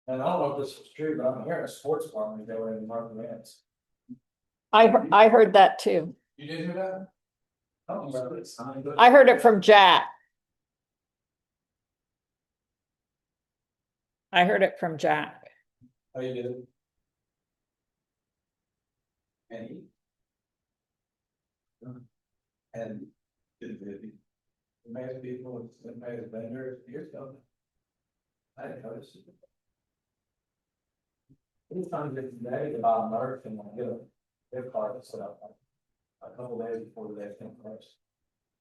And I don't know if this is true, but I'm hearing a sports bar when go in Mark Vance. I heard that too. You did hear that? I don't know if it's signed, but I heard it from Jack. I heard it from Jack. how you did. And he. And the mayor people, the mayor vendors, here's something. I didn't notice it. He's trying to get today about Mark and I get a gift card set up a couple days before the day came first.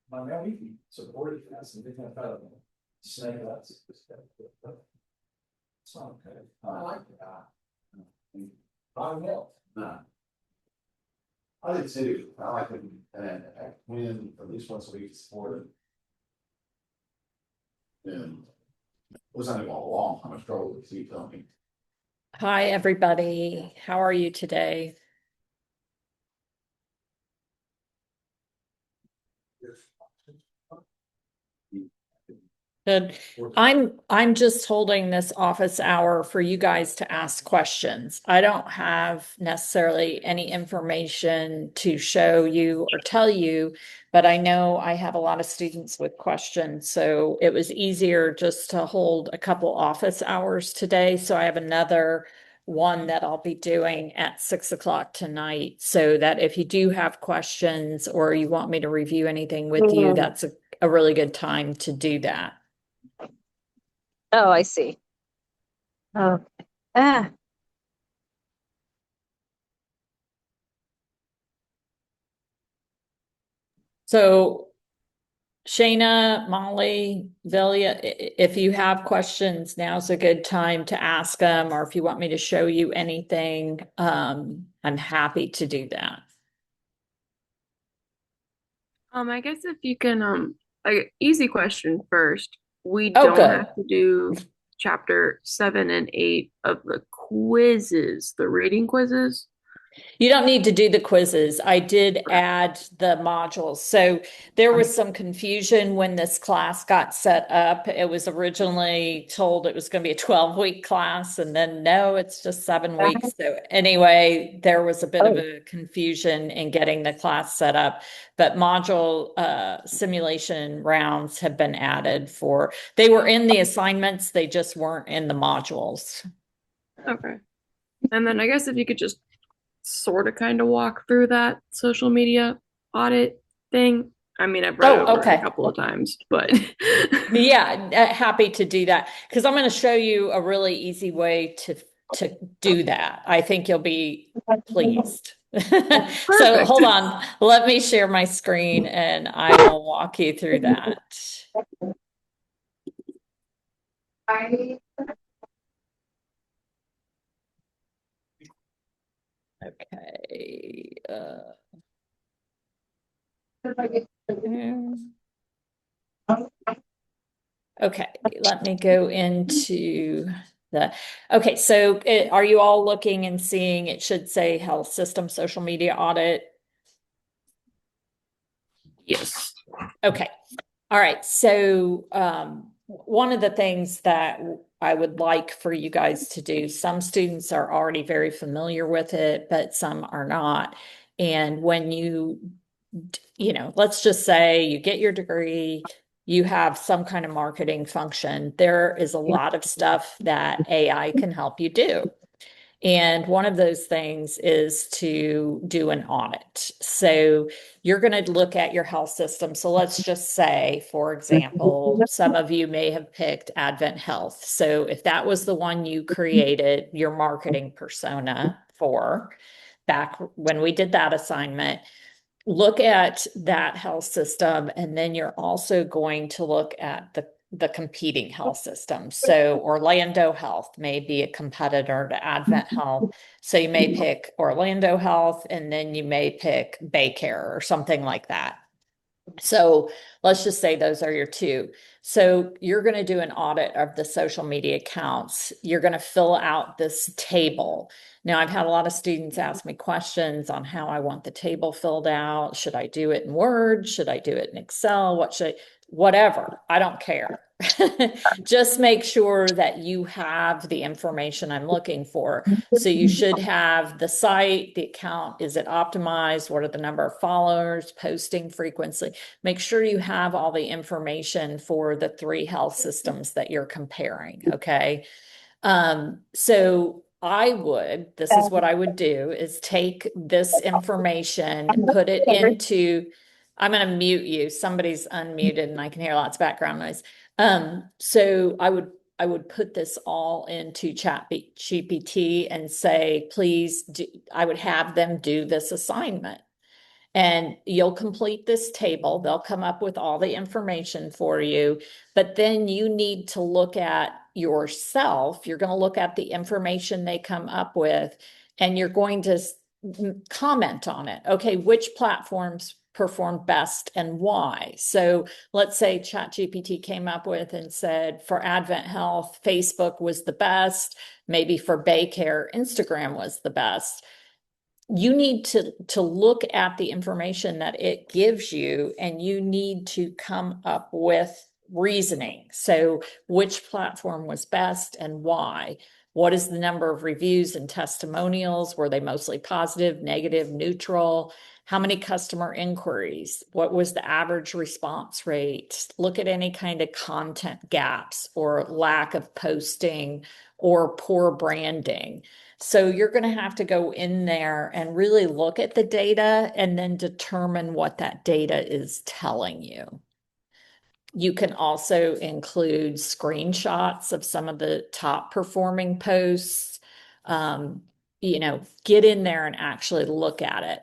My man, we supported that, so they can kind of snake that's. It's not okay. I like the guy. I will. No. I did too. I like it and I win at least once a week to support it. And it was not even a long time of struggle with you telling me. Hi, everybody. How are you today? Good. I'm just holding this office hour for you guys to ask questions. I don't have necessarily any information to show you or tell you, but I know I have a lot of students with questions. So it was easier just to hold a couple office hours today. So I have another one that I'll be doing at 6 o'clock tonight, so that if you do have questions or you want me to review anything with you, that's a really good time to do that. Oh, I see. Oh, ah, So Shayna, Molly, Velia, if you have questions, now's a good time to ask them, or if you want me to show you anything, I'm happy to do that. I guess if you can, like easy question first. We Oh, don't good. have to do chapter 7 and 8 of the quizzes, the reading quizzes. You don't need to do the quizzes. I did add the modules. So there was some confusion when this class got set up. It was originally told it was going to be a 12-week class, and then no, it's just 7 weeks. So anyway, there was a bit of a confusion in getting the class set up, but module simulation rounds have been added for, they were in the assignments, they just weren't in the modules. Okay. And then I guess if you could just sort of kind of walk through that social media audit thing. I mean, I've read over it a couple of times, but Yeah, happy to do that because I'm going to show you a really easy way to do that. I think you'll be pleased. So hold on, let me share my screen and I will walk you through that. Okay. Okay, let me go into okay, so are you all looking and seeing, it should say health system social media audit? yes. Okay. All right. So one of the things that I would like for you guys to do, some students are already very familiar with it, but some are not. And when let's just say you get your degree, you have some kind of marketing function, there is a lot of stuff that AI can help you do. And one of those things is to do an audit. So you're going to look at your health system. So let's just say, for example, some of you may have picked Advent Health. So if that was the one you created your marketing persona for back when we did that assignment, look at that health system. And then you're also going to look at the competing health system. So Orlando Health may be a competitor to Advent Health. So you may pick Orlando Health and then you may pick Baycare or something like that. So let's just say those are your two. So you're going to do an audit of the social media accounts. You're going to fill out this table. Now, I've had a lot of students ask me questions on how I want the table filled out. Should I do it in Word? Should I do it in Excel? Whatever. I don't care. Just make sure that you have the information I'm looking for. So you should have the site, the account, is it optimized? What are the number of followers, posting frequency? Make sure you have all the information for the 3 health systems that you're comparing, okay? So this is what I would do, is take this information, put it into, I'm going to mute you. Somebody's unmuted and I can hear lots of background noise. So I would put this all into GPT and say, please do, I would have them do this assignment. And you'll complete this table. They'll come up with all the information for you, but then you need to look at yourself. You're going to look at the information they come up with, and you're going to comment on it. Okay, which platforms perform best and why? So let's say ChatGPT came up with and said for Advent Health, Facebook was the best. Maybe for Baycare, Instagram was the best. You need to look at the information that it gives you, and you need to come up with reasoning. So which platform was best and why? What is the number of reviews and testimonials? Were they mostly positive, negative, neutral? How many customer inquiries? What was the average response rate? Look at any kind of content gaps or lack of posting or poor branding. So you're going to have to go in there and really look at the data and then determine what that data is telling you. You can also include screenshots of some of the top performing posts. Get in there and actually look at it.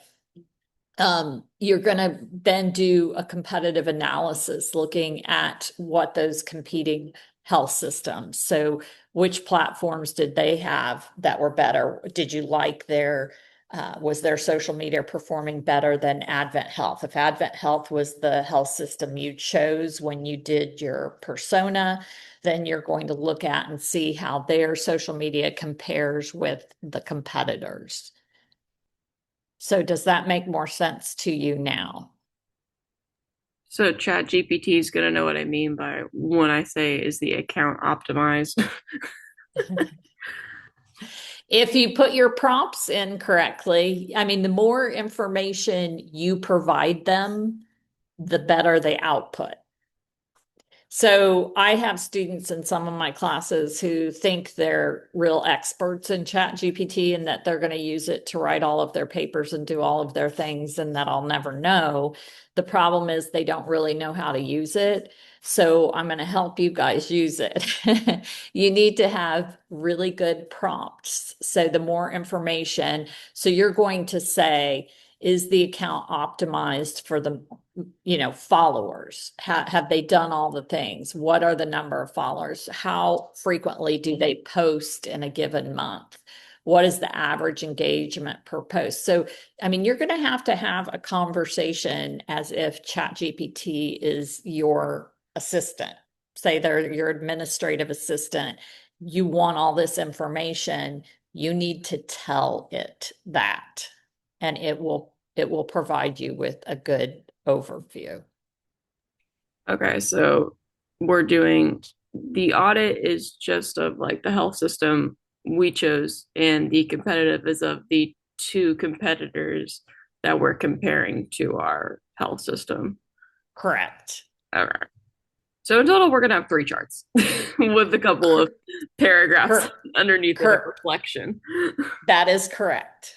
You're going to then do a competitive analysis looking at what those competing health systems. So which platforms did they have that were better? Did you like was their social media performing better than Advent Health? If Advent Health was the health system you chose when you did your persona, then you're going to look at and see how their social media compares with the competitors. So does that make more sense to you now? So ChatGPT is going to know what I mean by when I say, is the account optimized? If you put your prompts in correctly, I mean, the more information you provide them, the better they output. So I have students in some of my classes who think they're real experts in ChatGPT and that they're going to use it to write all of their papers and do all of their things, and that I'll never know. The problem is they don't really know how to use it. So I'm going to help you guys use it. You need to have really good prompts. So the more information, so you're going to say, is the account optimized for the followers? Have they done all the things? What are the number of followers? How frequently do they post in a given month? What is the average engagement per post? So, I mean, you're going to have a conversation as if ChatGPT is your assistant. Say they're your administrative assistant. You want all this information. You need to tell it that, and it will provide you with a good overview. Okay, so we're doing the audit is just of like the health system we chose, and the competitive is of the 2 competitors that we're comparing to our health system. Correct. All right. So in total, we're going to have 3 charts with a couple of paragraphs underneath it of reflection. That is correct.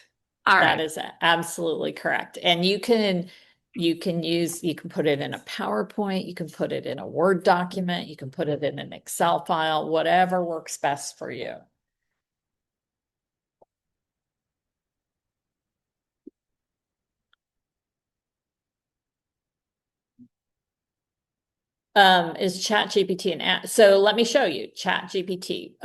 All that right. is absolutely correct. And you can put it in a PowerPoint, you can put it in a Word document, you can put it in an Excel file, whatever works best for you. Is ChatGPT an app? So let me show you ChatGPT.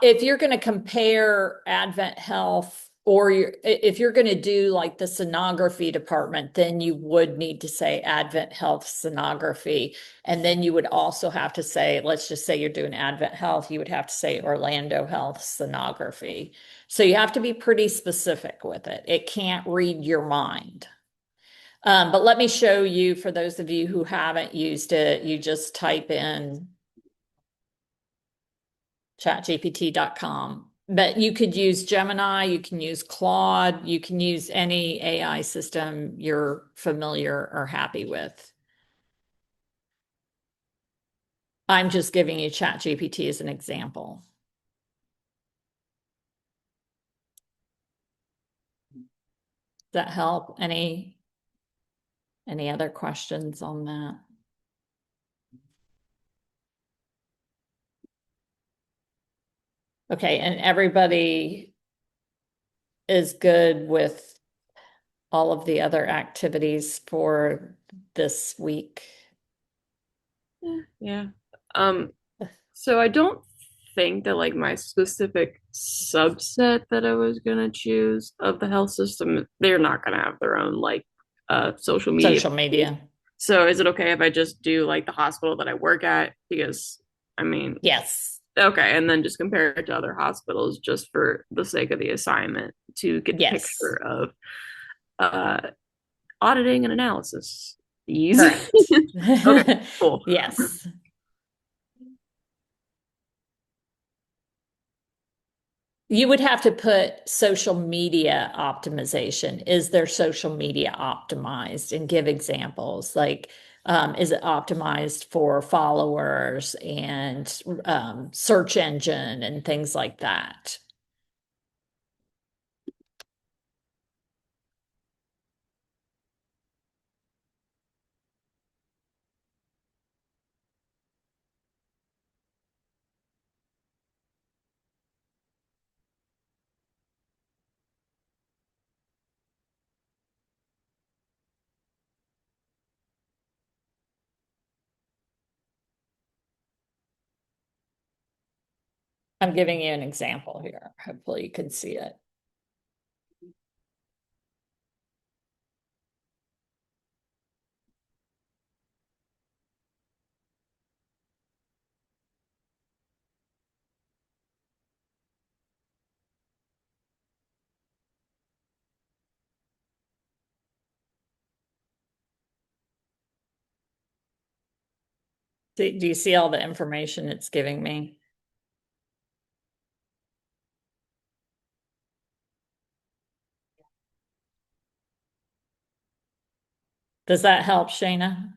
If you're going to compare Advent Health, or if you're going to do like the sonography department, then you would need to say Advent Health sonography. And then you would also have to say, let's just say you're doing Advent Health, you would have to say Orlando Health sonography. So you have to be pretty specific with it. It can't read your mind. But let me show you, for those of you who haven't used it, you just type in chatgpt.com. But you could use Gemini, you can use Claude, you can use any AI system you're familiar or happy with. I'm just giving you ChatGPT as an example. Does that help? Any other questions on that? Okay, and everybody is good with all of the other activities for this week? Yeah. So I don't think that like my specific subset that I was gonna choose of the health system, they're not gonna have their own like social media. Social media. So is it okay if I just do like the hospital that I work at? Because I mean, Yes. okay, and then just compare it to other hospitals just for the sake of the assignment to get the Yes. picture of auditing and analysis. Easy. Correct. Okay, cool. Yes. You would have to put social media optimization. Is their social media optimized? And give examples like, is it optimized for followers and search engine and things like that? I'm giving you an example here. Hopefully you can see it. Do you see all the information it's giving me? Does that help, Shayna?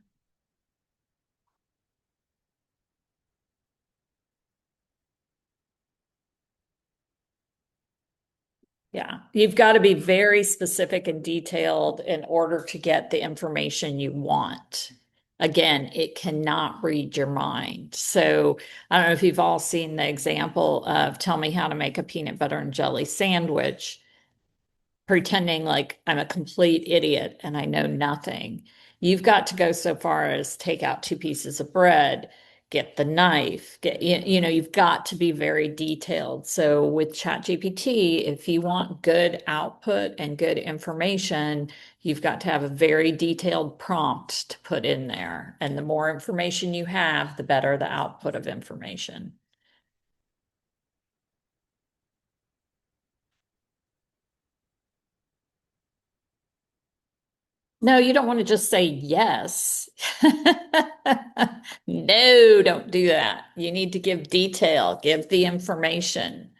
Yeah, you've got to be very specific and detailed in order to get the information you want. Again, it cannot read your mind. So I don't know if you've all seen the example of tell me how to make a peanut butter and jelly sandwich, pretending like I'm a complete idiot and I know nothing. You've got to go so far as take out two pieces of bread, get the knife, you've got to be very detailed. So with ChatGPT, if you want good output and good information, you've got to have a very detailed prompt to put in there. And the more information you have, the better the output of information. No, you don't want to just say yes. No, don't do that. You need to give detail, give the information.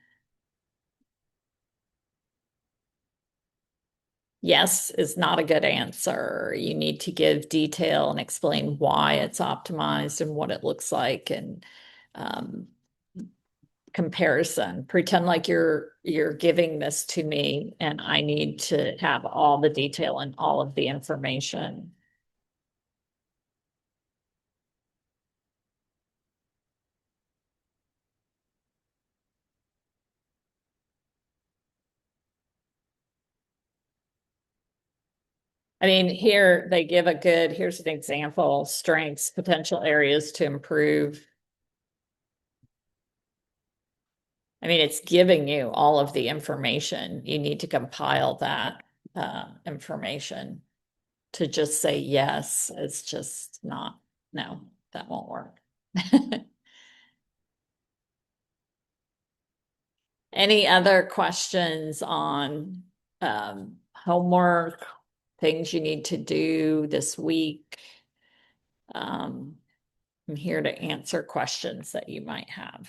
Yes is not a good answer. You need to give detail and explain why it's optimized and what it looks like and comparison. Pretend like you're giving this to me and I need to have all the detail and all of the information. I mean, here they give here's an example, strengths, potential areas to improve. I mean, it's giving you all of the information. You need to compile that information. To just say yes, it's just not, no, that won't work. Any other questions on homework things you need to do this week. I'm here to answer questions that you might have.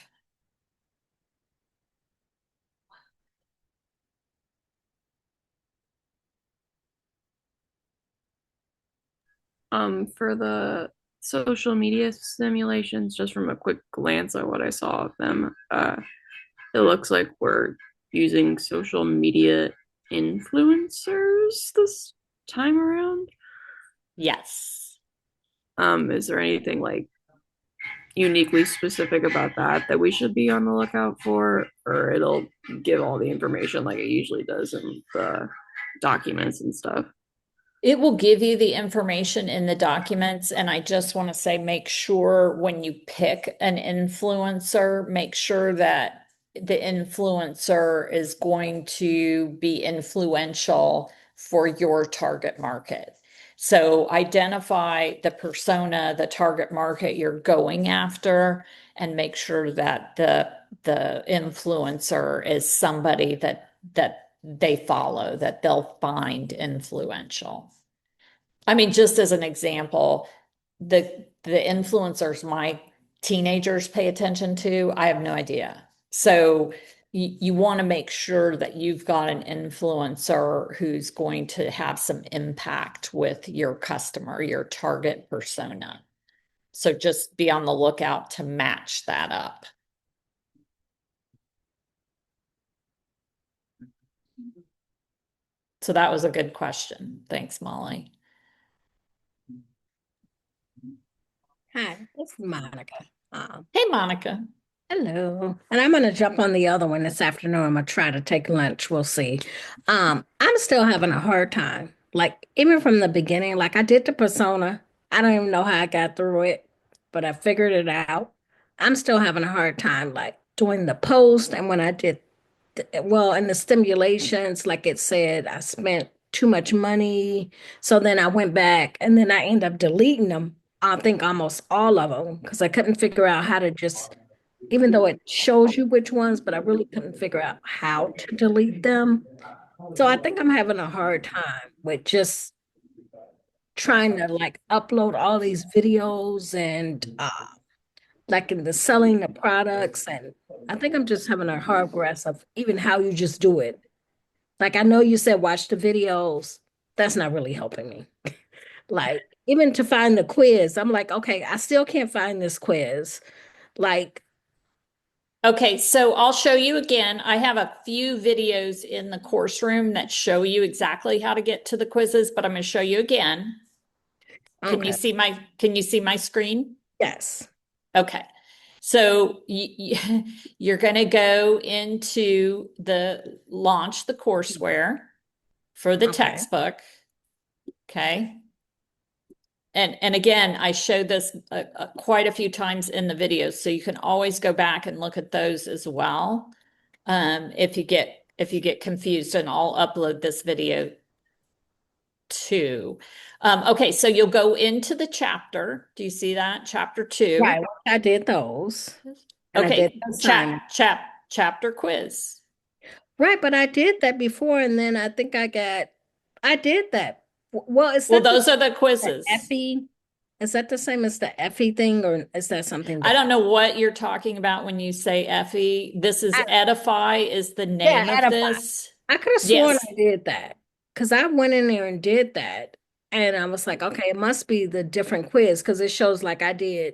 For the social media simulations, just from a quick glance at what I saw of them, it looks like we're using social media influencers this time around. Yes. Is there anything like uniquely specific about that we should be on the lookout for, or it'll give all the information like it usually does in the documents and stuff? It will give you the information in the documents. And I just want to say, make sure when you pick an influencer, make sure that the influencer is going to be influential for your target market. So identify the persona, the target market you're going after, and make sure that the influencer is somebody that they follow, that they'll find influential. I mean, just as an example, the influencers my teenagers pay attention to, I have no idea. So you want to make sure that you've got an influencer who's going to have some impact with your customer, your target persona. So just be on the lookout to match that up. So that was a good question. Thanks, Molly. Hi, it's Monica. Hey, Monica. Hello. And I'm going to jump on the other one this afternoon. I'm going to try to take lunch. We'll see. I'm still having a hard time. Like, even from the beginning, like I did the persona. I don't even know how I got through it, but I figured it out. I'm still having a hard time, like doing the post. And when I did, well, in the stimulations, like it said, I spent too much money. So then I went back and then I ended up deleting them. I think almost all of them because I couldn't figure out how to just, even though it shows you which ones, but I really couldn't figure out how to delete them. So I think I'm having a hard time with just trying to like upload all these videos and like in the selling the products. And I think I'm just having a hard grasp of even how you just do it. Like I know you said watch the videos. That's not really helping me. Like even to find the quiz, I'm like, okay, I still can't find this quiz. Like, Okay, so I'll show you again. I have a few videos in the course room that show you exactly how to get to the quizzes, but I'm going to show you again. Can you okay, see my screen? yes, Okay. So you're going to go into the launch the courseware for the okay, textbook. Okay. And again, I showed this quite a few times in the videos, so you can always go back and look at those as well. If you get confused, and I'll upload this video too. Okay, so you'll go into the chapter. Do you see that? Chapter 2. right. I did those, and I did Okay, the assignment. chapter quiz. Right, but I did that before, and then I think I did that. Well, is Well, that those are the the quizzes. Effie? Is that the same as the Effie thing, or is that something I don't different? know what you're talking about when you say Effie. This is I, Edify is the yeah, name of Edify. this. I could have sworn Yes. I did that because I went in there and did that, and I was like, okay, it must be the different quiz because it shows like I did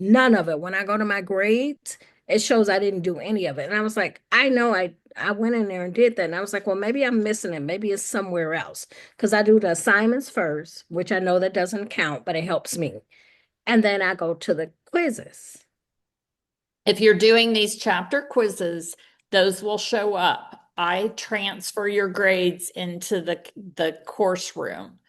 none of it. When I go to my grades, it shows I didn't do any of it. And I was like, I know I went in there and did that. And I was like, well, maybe I'm missing it. Maybe it's somewhere else. Because I do the assignments first, which I know that doesn't count, but it helps me. And then I go to the quizzes. If you're doing these chapter quizzes, those will show up. I transfer your grades into the course room,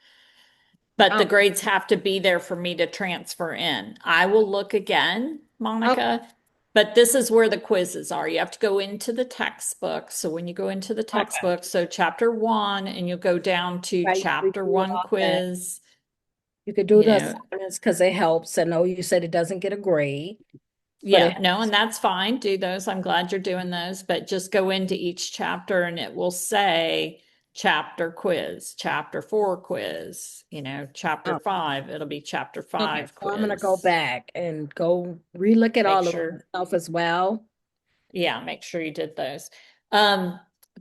but the Oh, grades have to be there for me to transfer in. I will look again, okay. Monica, but this is where the quizzes are. You have to go into the textbook. So when you go into the Okay. textbook, so chapter 1, and you'll go down to Right. We chapter do 1 all that. quiz, You could do you the know, assignments because it helps. I know you said it doesn't get a grade, but it yeah, no, and that's fine. Do those. I'm glad you're doing those, but just go into each chapter and it will say chapter quiz, chapter 4 quiz, chapter Oh, 5, it'll be chapter okay, 5 so I'm gonna go quiz. back and go relook at Make all of sure, stuff as well. yeah, make sure you did those.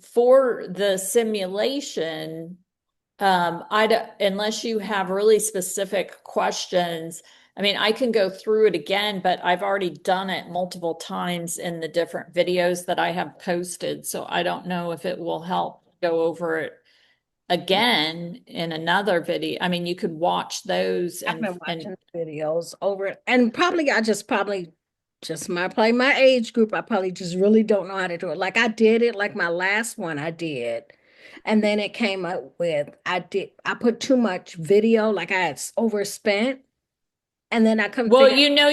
For the simulation, unless you have really specific questions, I mean, I can go through it again, but I've already done it multiple times in the different videos that I have posted. So I don't know if it will help go over it again in another video. I mean, you could watch those I've been and watching videos over it, and probably I just my age group. I probably just really don't know how to do it. Like I did it, like my last one I did, and then it came up with I put too much video, like I had overspent, and then I couldn't well, figure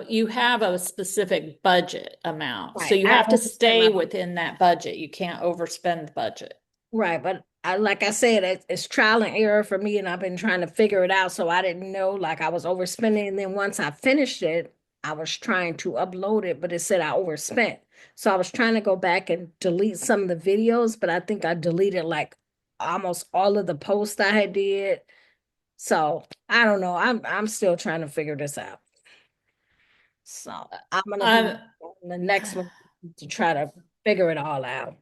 you have a specific budget amount. So right. you I have to overspent stay my within that budget. You can't overspend the budget. right, but like I said, it's trial and error for me, and I've been trying to figure it out. So I didn't know, like I was overspending, and then once I finished it, I was trying to upload it, but it said I overspent. So I was trying to go back and delete some of the videos, but I think I deleted like almost all of the posts I had did. So I don't know. I'm still trying to figure this out. So I'm gonna be Um, on the next one to try to figure it all out.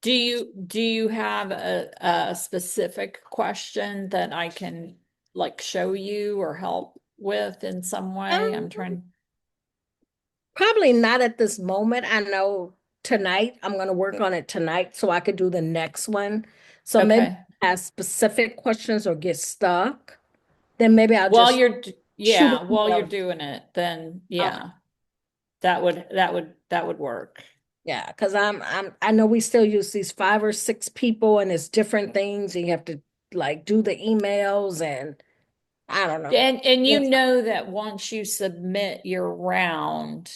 do you have a specific question that I can like show you or help with in some way? I'm Um, trying. Probably not at this moment. I know tonight I'm going to work on it tonight so I could do the next one. So maybe Okay. ask specific questions or get stuck. Then maybe I'll While just you're shoot yeah, an while you're email. doing it, then Okay. yeah, that would work. Yeah, because I know we still use these 5 or 6 people and it's different things. And you have to like do the emails and I don't know. And you Yes. know that once you submit your round,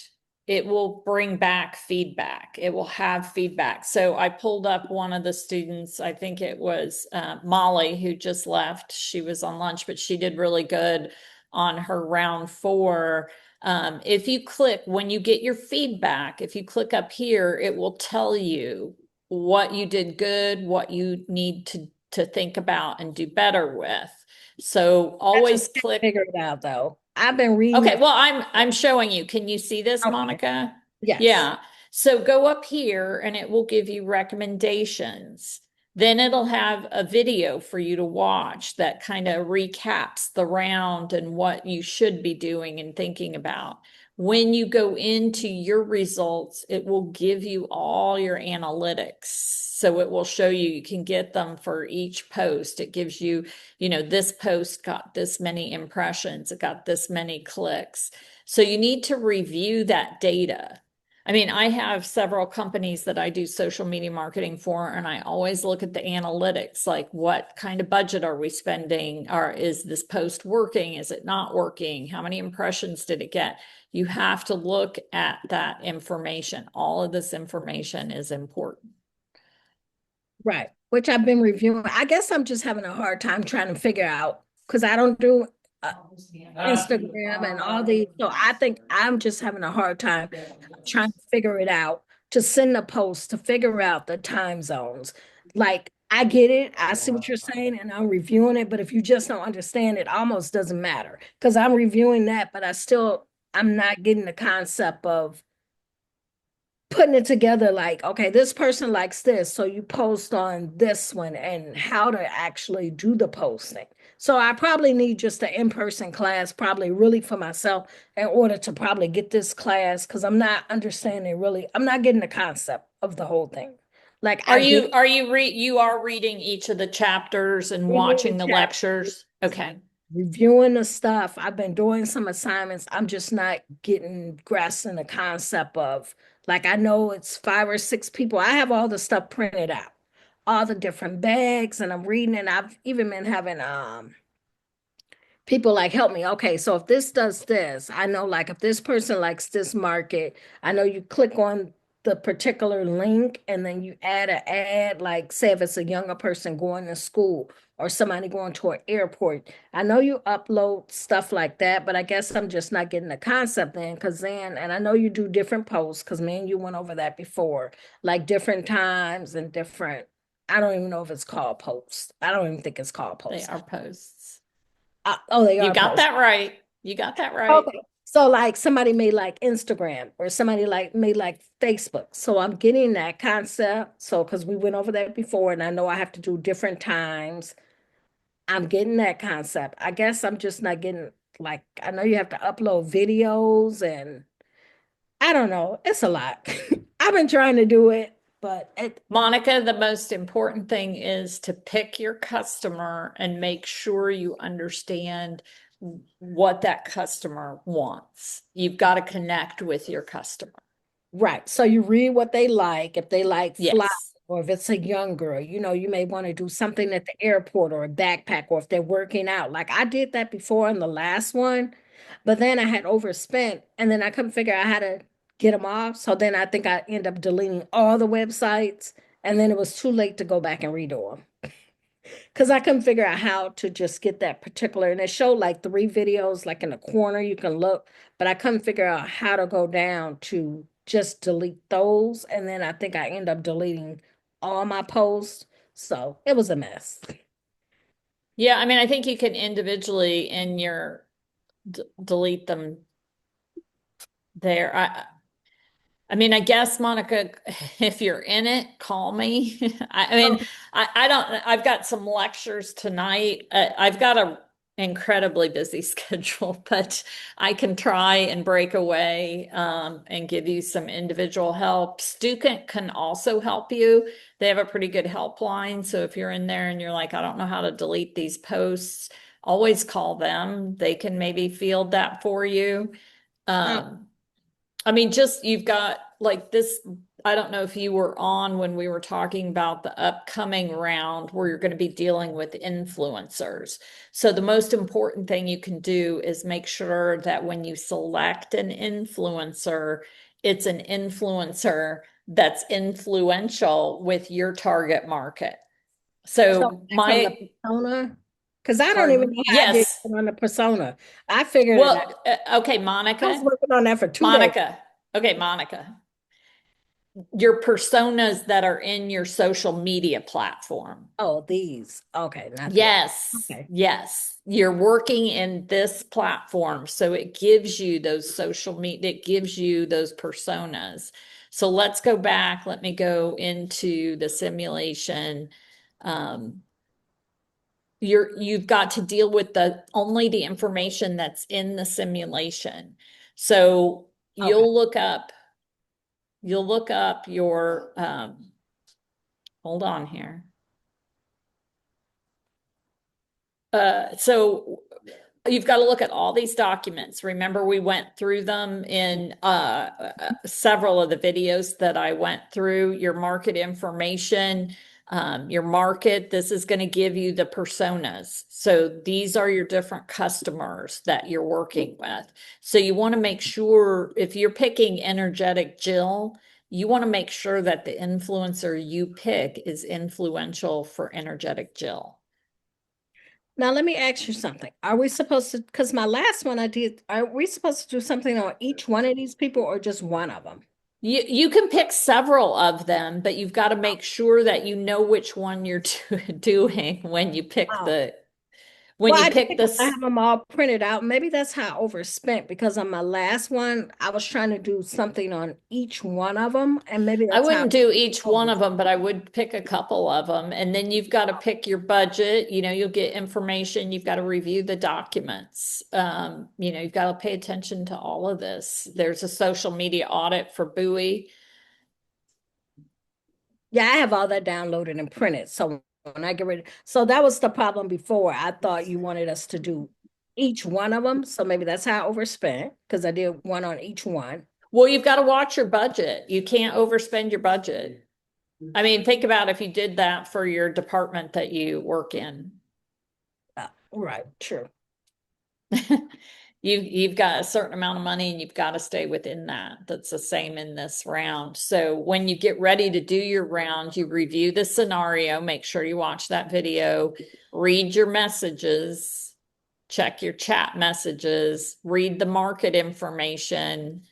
it will bring back feedback. It will have feedback. So I pulled up one of the students, I think it was Molly, who just left. She was on lunch, but she did really good on her round 4. If you click, when you get your feedback, if you click up here, it will tell you what you did good, what you need to think about and do better with. So I just always can't click. figure it out though. I've been reading Okay, it. well, I'm showing you. Can you see this, Okay. Monica? Yes. Yeah. So go up here and it will give you recommendations. Then it'll have a video for you to watch that kind of recaps the round and what you should be doing and thinking about. When you go into your results, it will give you all your analytics. So it will show you, you can get them for each post. It gives you, this post got this many impressions, it got this many clicks. So you need to review that data. I mean, I have several companies that I do social media marketing for, and I always look at the analytics, like what kind of budget are we spending? Or is this post working? Is it not working? How many impressions did it get? You have to look at that information. All of this information is important. Right. Which I've been reviewing. I guess I'm just having a hard time trying to figure out because I don't do Instagram and all these. So I think I'm just having a hard time trying to figure it out to send a post to figure out the time zones. Like I get it. I see what you're saying and I'm reviewing it. But if you just don't understand, it almost doesn't matter because I'm reviewing that, but I'm not getting the concept of putting it together like, okay, this person likes this, so you post on this one and how to actually do the posting. So I probably need just an in-person class, probably really for myself, in order to probably get this class because I'm not understanding really, I'm not getting the concept of the whole thing. Like I get You are reading each of the chapters and reading the watching the chapter, lectures? Okay. reviewing the stuff. I've been doing some assignments. I'm just not getting grasping the concept of like I know it's 5 or 6 people. I have all the stuff printed out, all the different bags, and I'm reading it. I've even been having people like help me. Okay, so if this does this, I know like if this person likes this market, I know you click on the particular link and then you add an ad, like say if it's a younger person going to school or somebody going to an airport. I know you upload stuff like that, but I guess I'm just not getting the concept then because then, and I know you do different posts because man, you went over that before, like different times and different, I don't even know if it's called posts. I don't even think it's called They posts. are posts. Oh, they You are got posts. that right. You got that right. Okay. So like somebody made like Instagram or somebody like made like Facebook. So I'm getting that concept. So because we went over that before and I know I have to do different times. I'm getting that concept. I guess I'm just not getting like I know you have to upload videos and I don't know. It's a lot. I've been trying to do it, but Monica, the most important thing is to pick your customer and make sure you understand what that customer wants. You've got to connect with your customer. right. So you read what they like. If they like fly, Yes. or if it's a young girl, you may want to do something at the airport or a backpack, or if they're working out. Like I did that before in the last one, but then I had overspent and then I couldn't figure out how to get them off. So then I think I end up deleting all the websites and then it was too late to go back and redo them. Because I couldn't figure out how to just get that particular, and it showed like 3 videos, like in the corner you can look, but I couldn't figure out how to go down to just delete those. And then I think I end up deleting all my posts. So it was a mess. Yeah, I mean, I think you can individually in your delete them there. I mean, I guess Monica, if you're in it, call me. I mean, Okay. I don't, I've got some lectures tonight. I've got a incredibly busy schedule, but I can try and break away, and give you some individual help. Stu can also help you. They have a pretty good helpline. So if you're in there and you're like, I don't know how to delete these posts, always call them. They can maybe field that for you. Um, I mean, just you've got like this. I don't know if you were on when we were talking about the upcoming round where you're going to be dealing with influencers. So, the most important thing you can do is make sure that when you select an influencer, it's an influencer that's influential with your target market. So So, like from the my persona, because I don't even pardon, know how I did yes. it on the persona. I figured it out. Well, okay, I was Monica, working on that for 2 days. Monica. Okay, Monica. Your personas that are in your social media platform. Oh, these. Okay, not this. Yes, Okay. yes. You're working in this platform. So it gives you those social media, it gives you those personas. So let's go back. Let me go into the simulation. Um, you've got to deal with the only the information that's in the simulation. So Okay. you'll look up your hold on here. So you've got to look at all these documents. Remember, we went through them in several of the videos that I went through. Your market information, your market. This is going to give you the personas. So these are your different customers that you're working with. So you want to make sure if you're picking energetic Jill, you want to make sure that the influencer you pick is influential for energetic Jill. Now let me ask you something. Are we supposed to, because my last one I did, are we supposed to do something on each one of these people or just one of them? You can pick several of them, but you've got to make sure that you know which one you're doing when you pick Oh. when Well, you I pick did. I this. have them all printed out. Maybe that's how I overspent because on my last one, I was trying to do something on each one of them. And maybe I that's how wouldn't do each one of overspent. them, but I would pick a couple of them. And then you've got to pick your budget. You know, you'll get information. You've got to review the documents. You've got to pay attention to all of this. There's a social media audit for Bowie. Yeah, I have all that downloaded and printed. So when I get ready, so that was the problem before. I thought you wanted us to do each one of them. So maybe that's how I overspent because I did one on each one. Well, you've got to watch your budget. You can't overspend your budget. I mean, think about if you did that for your department that you work in. Right, true. You've got a certain amount of money and you've got to stay within that. That's the same in this round. So when you get ready to do your round, you review the scenario, make sure you watch that video, read your messages, check your chat messages, read the market information,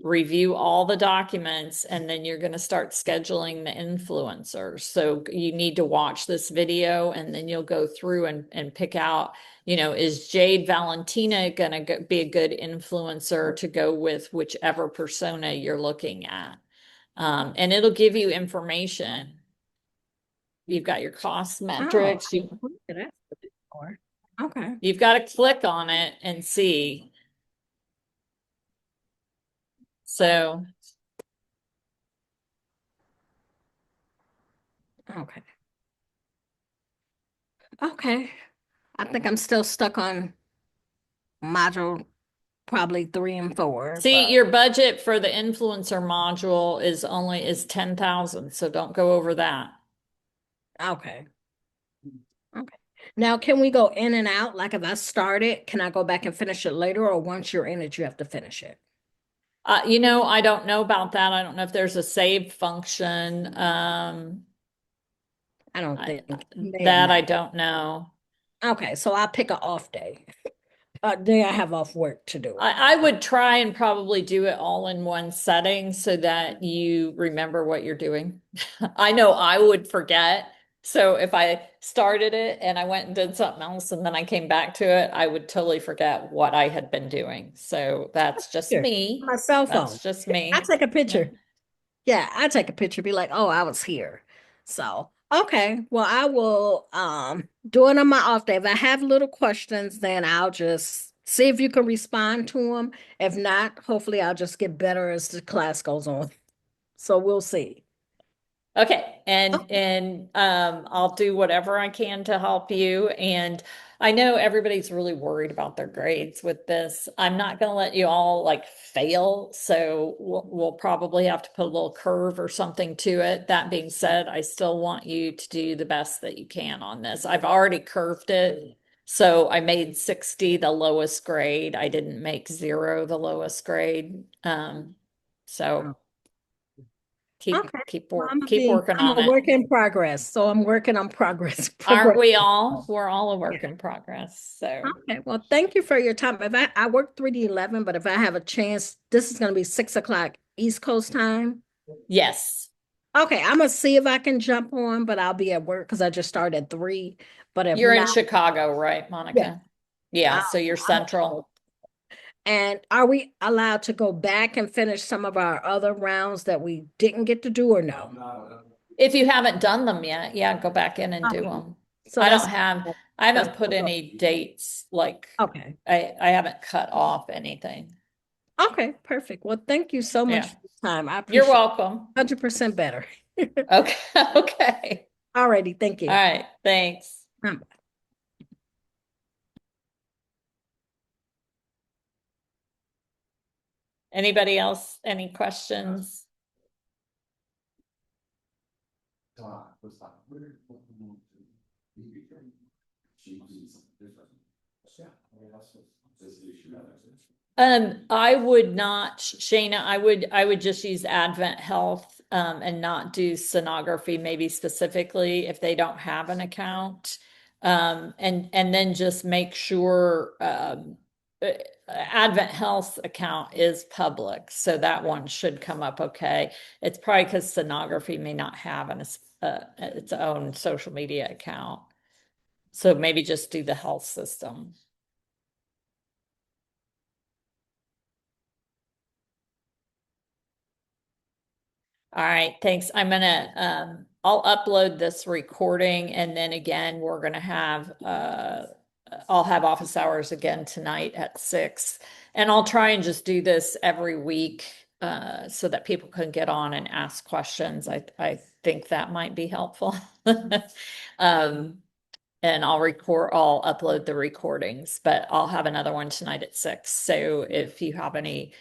review all the documents, and then you're going to start scheduling the influencers. So you need to watch this video, and then you'll go through and pick out, is Jade Valentina going to be a good influencer to go with whichever persona you're looking at. And it'll give you information. You've got your cost metrics. Oh, that's before. Okay. You've got to click on it and see. So, Okay. Okay. I think I'm still stuck on module probably 3 and 4. see, But your budget for the influencer module is 10,000, so don't go over that. okay. Okay. Now, can we go in and out? Like if I start it, can I go back and finish it later, or once you're in it, you have to finish it? I don't know about that. I don't know if there's a save function. I don't think That I don't know. Okay, so I'll pick an off day. Day I have off work to do it. I would try and probably do it all in one setting so that you remember what you're doing. I know I would forget. So if I started it and I went and did something else and then I came back to it, I would totally forget what I had been doing. So that's just Sure. me. My cell phone. That's just me. I take a picture. Yeah, I take a picture, be like, oh, I was here. So, okay. Well, I will do it on my off day. If I have little questions, then I'll just see if you can respond to them. If not, hopefully I'll just get better as the class goes on. So we'll see. Okay, and I'll do whatever I can to help you. And I know everybody's really worried about their grades with this. I'm not going to let you all like fail, so we'll probably have to put a little curve or something to it. That being said, I still want you to do the best that you can on this. I've already curved it, so I made 60 the lowest grade. I didn't make 0 the lowest grade. So. Keep Well, working I'm on a work it. in progress. So I'm working on progress. Aren't we all? We're all a work in progress. So Okay, well, thank you for your time. If I work 3 to 11, but if I have a chance, this is going to be 6 o'clock East Coast time. yes, Okay, I'm gonna see if I can jump on, but I'll be at work because I just started at 3. But if you're in not, Chicago, right, Monica? Yeah, so you're central. and are we allowed to go back and finish some of our other rounds that we didn't get to do or no? If you haven't done them yet, yeah, go back in and do Okay. them. So I that's haven't put any dates, like okay. I haven't cut off anything. Okay, perfect. Well, thank you so much Yeah. for your time. I You're appreciate welcome. 100% better. Okay, okay. Alrighty, thank you. All right, thanks. Bye. Anybody else? Any questions? I would not, Shayna, I would just use Advent Health, and not do sonography, maybe specifically if they don't have an account. And then just make sure, Advent Health's account is public, so that one should come up okay. It's probably because sonography may not have its own social media account. So maybe just do the health system. All right, thanks. I'll upload this recording, and then again, we're gonna have, I'll have office hours again tonight at 6. And I'll try and just do this every week, so that people can get on and ask questions. I think that might be helpful. And I'll upload the recordings, but I'll have another one tonight at 6. So if you have any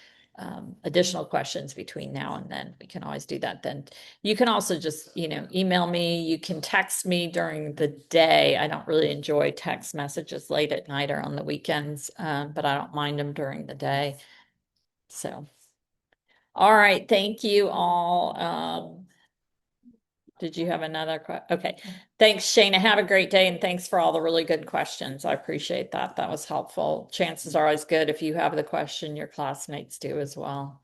additional questions between now and then, we can always do that. Then you can also just, email me. You can text me during the day. I don't really enjoy text messages late at night or on the weekends, but I don't mind them during the day. So, all right. Thank you all. Did you have another question? Okay. Thanks, Shayna. Have a great day, and thanks for all the really good questions. I appreciate that. That was helpful. Chances are always good if you have the question, your classmates do as well.